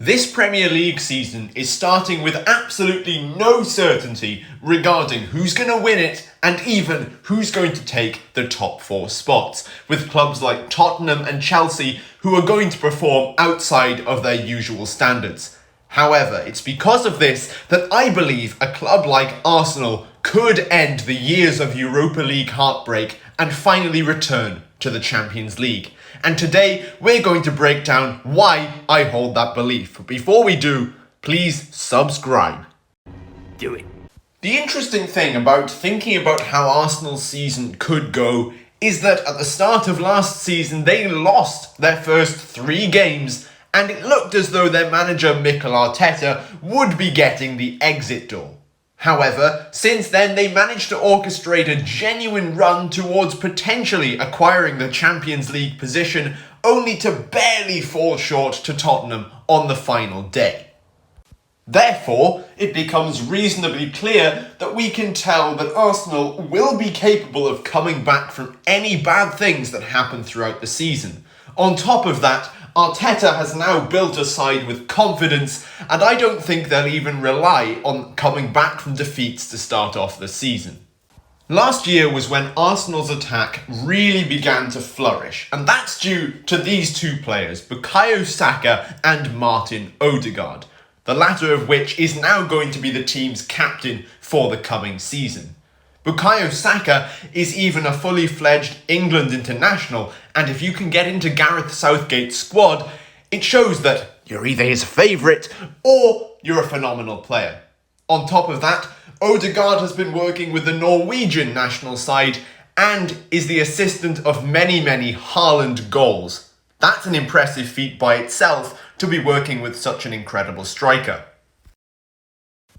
This Premier League season is starting with absolutely no certainty regarding who's going to win it and even who's going to take the top 4 spots, with clubs like Tottenham and Chelsea who are going to perform outside of their usual standards. However, it's because of this that I believe a club like Arsenal could end the years of Europa League heartbreak and finally return to the Champions League. And today we're going to break down why I hold that belief. But before we do, please subscribe. Do it. The interesting thing about thinking about how Arsenal's season could go is that at the start of last season they lost their first 3 games and it looked as though their manager Mikel Arteta would be getting the exit door. However, since then they managed to orchestrate a genuine run towards potentially acquiring the Champions League position, only to barely fall short to Tottenham on the final day. Therefore, it becomes reasonably clear that we can tell that Arsenal will be capable of coming back from any bad things that happen throughout the season. On top of that, Arteta has now built a side with confidence, and I don't think they'll even rely on coming back from defeats to start off the season. Last year was when Arsenal's attack really began to flourish, and that's due to these 2 players, Bakayo Saka and Martin Oderg, the latter of which is now going to be the team's captain for the coming season. Bukayo Saka is even a fully fledged England international, and if you can get into Gareth Southgate's squad, it shows that you're either his favourite or you're a phenomenal player. On top of that, Odegaard has been working with the Norwegian national side and is the assistant of many Haaland goals. That's an impressive feat by itself to be working with such an incredible striker.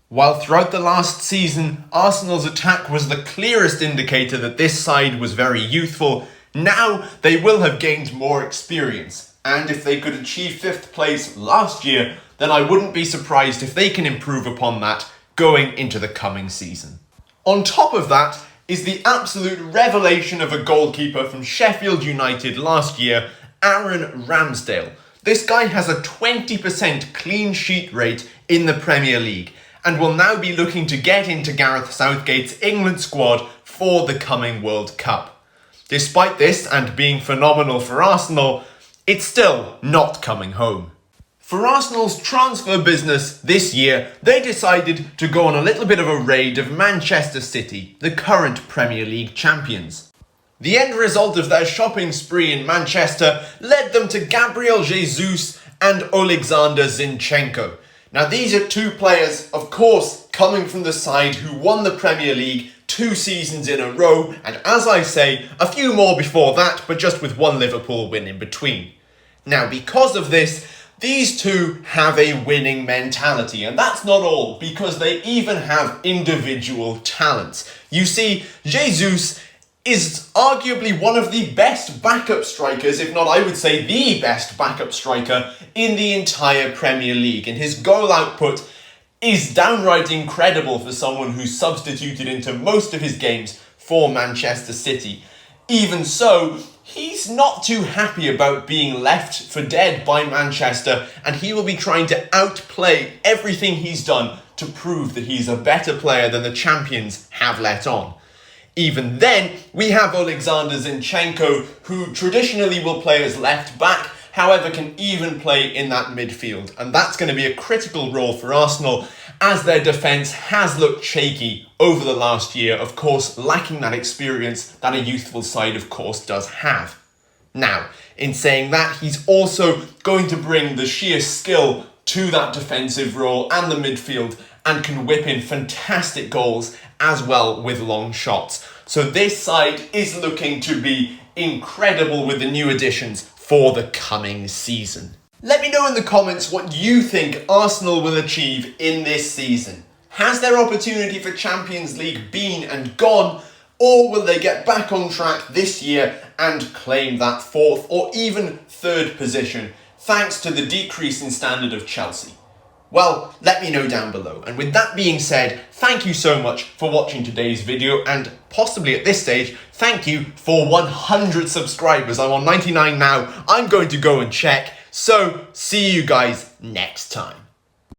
While throughout the last season, Arsenal's attack was the clearest indicator that this side was very youthful, now they will have gained more experience. And if they could achieve 5th place last year, then I wouldn't be surprised if they can improve upon that going into the coming season. On top of that is the absolute revelation of a goalkeeper from Sheffield United last year, Aaron Ramsdale. This guy has a 20% clean sheet rate in the Premier League, and will now be looking to get into Gareth Southgate's England squad for the coming World Cup. Despite this and being phenomenal for Arsenal, it's still not coming home. For Arsenal's transfer business this year, they decided to go on a little bit of a raid of Manchester City, the current Premier League champions. The end result of their shopping spree in Manchester led them to Gabriel Jesus and Alexander Zinchenko. Now these are 2 players, of course, coming from the side who won the Premier League 2 seasons in a row, and as I say, a few more before that, but just with 1 Liverpool win in between. Now because of this, these 2 have a winning mentality, and that's not all, because they even have individual talents. You see, Jesus is arguably one of the best backup strikers, if not I would say the best backup striker in the entire Premier League, and his goal output is downright incredible for someone who's substituted into most of his games for Manchester City. Even so, he's not too happy about being left for dead by Manchester, and he will be trying to outplay everything he's done to prove that he's a better player than the champions have let on. Even then, we have Alexander Zinchenko, who traditionally will play as left back, however can even play in that midfield. And that's going to be a critical role for Arsenal, as their defence has looked shaky over the last year, of course lacking that experience that a youthful side of course does have. Now, in saying that, he's also going to bring the sheer skill to that defensive role and the midfield, and can whip in fantastic goals as well with long shots. So this side is looking to be incredible with the new additions for the coming season. Let me know in the comments what you think Arsenal will achieve in this season. Has their opportunity for Champions League been and gone, or will they get back on track this year and claim that 4th or even 3rd position, thanks to the decrease in standard of Chelsea? Well, let me know down below. And with that being said, thank you so much for watching today's video, and possibly at this stage, thank you for 100 subscribers. I'm on 99 now. I'm going to go and check. So, see you guys next time.